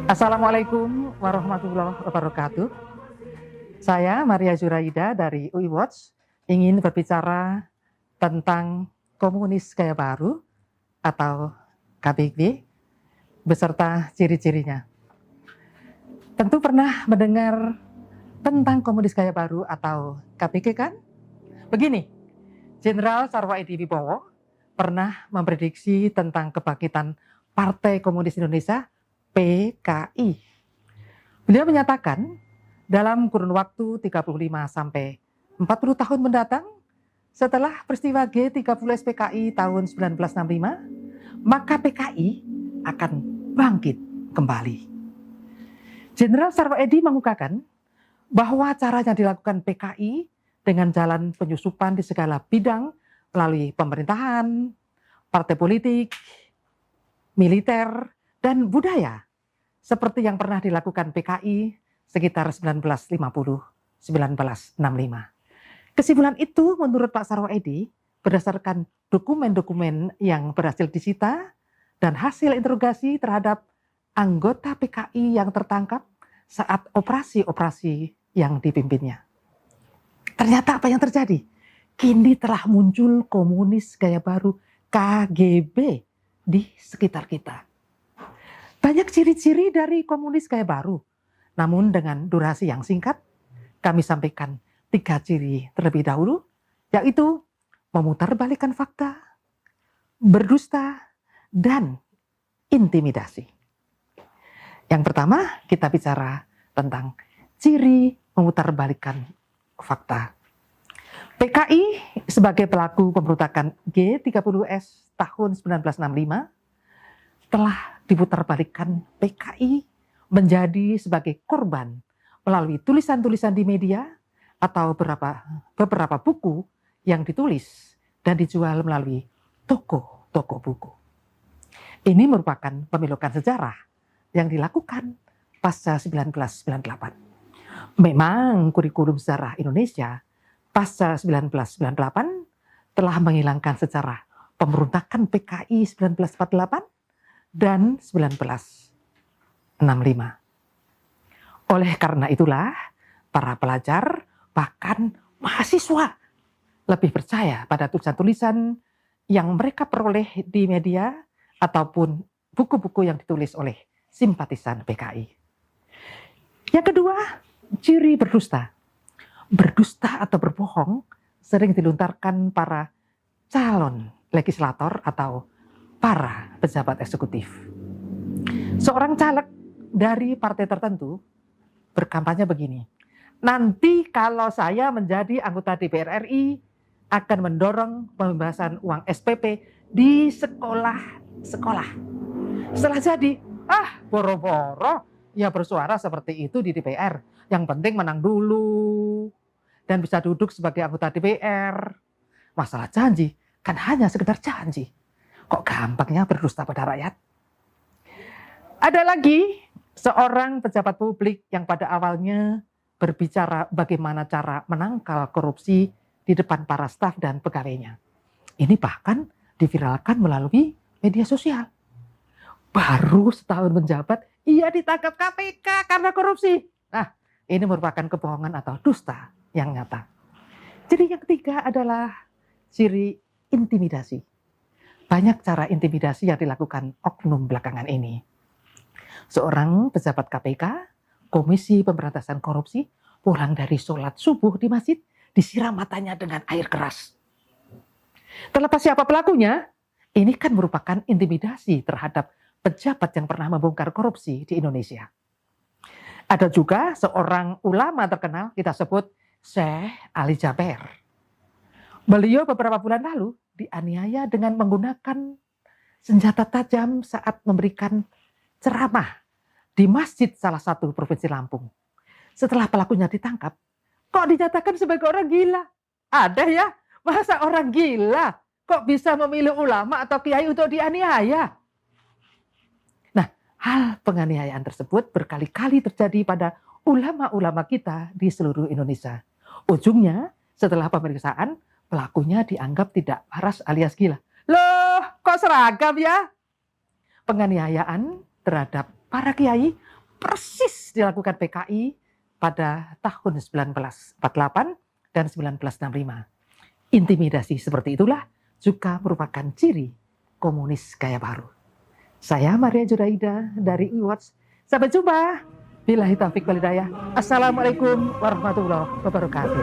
Assalamualaikum warahmatullahi wabarakatuh. Saya Maria Zuraida dari UI Watch ingin berbicara tentang komunis gaya baru atau KBG beserta ciri-cirinya. Tentu pernah mendengar tentang komunis gaya baru atau KBG kan? Begini, Jenderal Sarwo Edi Wibowo pernah memprediksi tentang kebangkitan Partai Komunis Indonesia PKI. Beliau menyatakan dalam kurun waktu 35 sampai 40 tahun mendatang setelah peristiwa G30 SPKI tahun 1965, maka PKI akan bangkit kembali. Jenderal Sarwo Edi mengungkapkan bahwa caranya dilakukan PKI dengan jalan penyusupan di segala bidang melalui pemerintahan, partai politik, militer, dan budaya seperti yang pernah dilakukan PKI sekitar 1950-1965. Kesimpulan itu menurut Pak Sarwo Edi berdasarkan dokumen-dokumen yang berhasil disita dan hasil interogasi terhadap anggota PKI yang tertangkap saat operasi-operasi yang dipimpinnya. Ternyata apa yang terjadi? Kini telah muncul komunis gaya baru KGB di sekitar kita. Banyak ciri-ciri dari komunis gaya baru, namun dengan durasi yang singkat, kami sampaikan 3 ciri terlebih dahulu, yaitu memutarbalikkan fakta, berdusta, dan intimidasi. Yang pertama, kita bicara tentang ciri memutarbalikkan fakta. PKI sebagai pelaku pemberontakan G30S tahun 1965 telah diputarbalikkan PKI menjadi sebagai korban melalui tulisan-tulisan di media atau beberapa buku yang ditulis dan dijual melalui toko-toko buku. Ini merupakan pemilokan sejarah yang dilakukan pasca 1998. Memang kurikulum sejarah Indonesia pasca 1998 telah menghilangkan sejarah pemberontakan PKI 1948 dan 1965. Oleh karena itulah, para pelajar bahkan mahasiswa lebih percaya pada tulisan-tulisan yang mereka peroleh di media ataupun buku-buku yang ditulis oleh simpatisan PKI. Yang kedua, ciri berdusta. Berdusta atau berbohong sering dilontarkan para calon legislator atau para pejabat eksekutif. Seorang caleg dari partai tertentu berkampanye begini, nanti kalau saya menjadi anggota DPR RI akan mendorong pembebasan uang SPP di sekolah-sekolah. Setelah jadi, boro-boro ya bersuara seperti itu di DPR. Yang penting menang dulu dan bisa duduk sebagai anggota DPR. Masalah janji kan hanya sekedar janji. Kok gampangnya berdusta pada rakyat? Ada lagi seorang pejabat publik yang pada awalnya berbicara bagaimana cara menangkal korupsi di depan para staf dan pegawainya. Ini bahkan diviralkan melalui media sosial. Baru setahun menjabat, ia ditangkap KPK karena korupsi. Nah, ini merupakan kebohongan atau dusta yang nyata. Jadi yang ketiga adalah ciri intimidasi. Banyak cara intimidasi yang dilakukan oknum belakangan ini. Seorang pejabat KPK, Komisi Pemberantasan Korupsi, pulang dari sholat subuh di masjid, disiram matanya dengan air keras. Terlepas siapa pelakunya, ini kan merupakan intimidasi terhadap pejabat yang pernah membongkar korupsi di Indonesia. Ada juga seorang ulama terkenal, kita sebut Syekh Ali Jaber. Beliau beberapa bulan lalu dianiaya dengan menggunakan senjata tajam saat memberikan ceramah di masjid salah satu provinsi Lampung. Setelah pelakunya ditangkap, kok dinyatakan sebagai orang gila? Ada ya? Masa orang gila kok bisa memilih ulama atau kiai untuk dianiaya? Nah, hal penganiayaan tersebut berkali-kali terjadi pada ulama-ulama kita di seluruh Indonesia. Ujungnya, setelah pemeriksaan, pelakunya dianggap tidak waras alias gila. Loh, kok seragam ya? Penganiayaan terhadap para kiai persis dilakukan PKI pada tahun 1948 dan 1965. Intimidasi seperti itulah juga merupakan ciri komunis gaya baru. Saya Maria Juraida dari UWatch. Sampai jumpa. Billahi taufiq wal hidayah. Assalamualaikum warahmatullahi wabarakatuh.